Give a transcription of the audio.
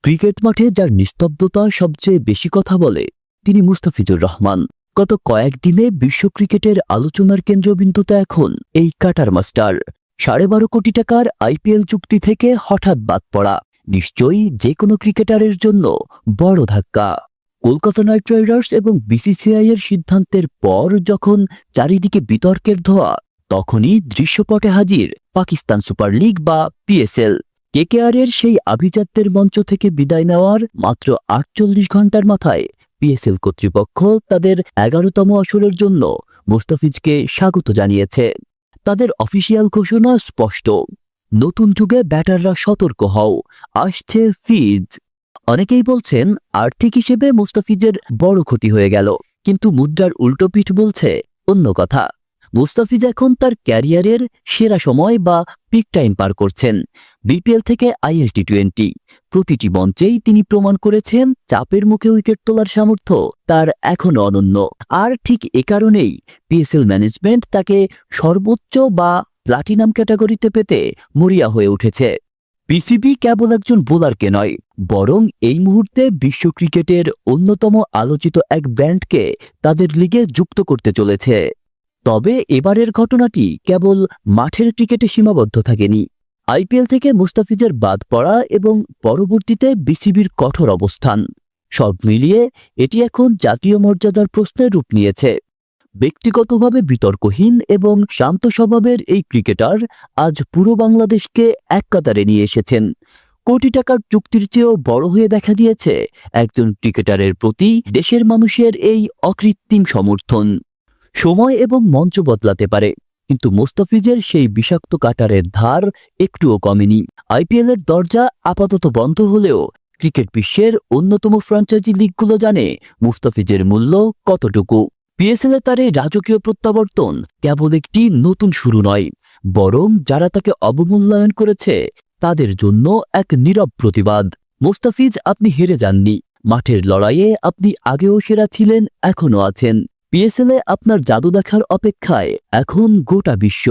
Cricket মাঠে যার নিস্তব্ধতা সবচেয়ে বেশি কথা বলে তিনি মুস্তাফিজুর রহমান। গত কয়েকদিনে বিশ্ব ক্রিকেটের আলোচনার কেন্দ্রবিন্দুতে এখন এই কাটার মাস্টার। 12.5 কোটি টাকার আইপিএল চুক্তি থেকে হঠাৎ বাদ পড়া নিশ্চয়ই যে কোনো ক্রিকেটারের জন্য বড় ধাক্কা। কলকাতা নাইট রাইডার্স এবং বিসিসিআই এর সিদ্ধান্তের পর যখন চারিদিকে বিতর্কের ধোঁয়া, তখনই দৃশ্যপটে হাজির পাকিস্তান সুপার লিগ বা পিএসএল। কেকেআর এর সেই আভিজাত্যের মঞ্চ থেকে বিদায় নেওয়ার মাত্র 48 ঘন্টার মাথায় পিএসএল কর্তৃপক্ষ তাদের 11তম আসরের জন্য মুস্তাফিজকে স্বাগত জানিয়েছে। তাদের অফিসিয়াল ঘোষণা স্পষ্ট, নতুন যুগে ব্যাটাররা সতর্ক হও, আসছে ফিজ। অনেকেই বলছেন আর্থিক হিসেবে মুস্তাফিজের বড় ক্ষতি হয়ে গেল, কিন্তু মুদ্রার উল্টো পিঠ বলছে অন্য কথা। মুস্তাফিজ এখন তার ক্যারিয়ারের সেরা সময় বা পিক টাইম পার করছেন। বিপিএল থেকে আইএল টি20 প্রতিটি মঞ্চেই তিনি প্রমাণ করেছেন চাপের মুখে উইকেট তোলার সামর্থ্য তার এখনো অনন্য। আর ঠিক এ কারণেই পিএসএল ম্যানেজমেন্ট তাকে সর্বোচ্চ বা প্লাটিনাম ক্যাটাগরিতে পেতে মরিয়া হয়ে উঠেছে। পিসিবি কেবল একজন বোলারকে নয়, বরং এই মুহূর্তে বিশ্ব ক্রিকেটের অন্যতম আলোচিত এক ব্র্যান্ডকে তাদের লিগে যুক্ত করতে চলেছে। তবে এবারের ঘটনাটি কেবল মাঠের ক্রিকেটে সীমাবদ্ধ থাকেনি। আইপিএল থেকে মুস্তাফিজের বাদ পড়া এবং পরবর্তীতে বিসিবির কঠোর অবস্থান, সব মিলিয়ে এটি এখন জাতীয় মর্যাদার প্রশ্নের রূপ নিয়েছে। ব্যক্তিগতভাবে বিতর্কহীন এবং শান্ত স্বভাবের এই ক্রিকেটার আজ পুরো বাংলাদেশকে এক কাতারে নিয়ে এসেছেন। কোটি টাকার চুক্তির চেয়েও বড় হয়ে দেখা দিয়েছে একজন ক্রিকেটারের প্রতি দেশের মানুষের এই অকৃত্রিম সমর্থন। সময় এবং মঞ্চ বদলাতে পারে, কিন্তু মুস্তাফিজের সেই বিষাক্ত কাটারের ধার একটুও কমেনি। আইপিএল এর দরজা আপাতত বন্ধ হলেও ক্রিকেট বিশ্বের অন্যতম ফ্র্যাঞ্চাইজি লিগগুলো জানে মুস্তাফিজের মূল্য কতটুকু। পিএসএল এ তার এই রাজকীয় প্রত্যাবর্তন কেবল একটি নতুন শুরু নয়, বরং যারা তাকে অবমূল্যায়ন করেছে তাদের জন্য এক নীরব প্রতিবাদ। মুস্তাফিজ, আপনি হেরে যাননি। মাঠের লড়াইয়ে আপনি আগেও সেরা ছিলেন, এখনো আছেন। পিএসএল এ আপনার জাদু দেখার অপেক্ষায় এখন গোটা বিশ্ব।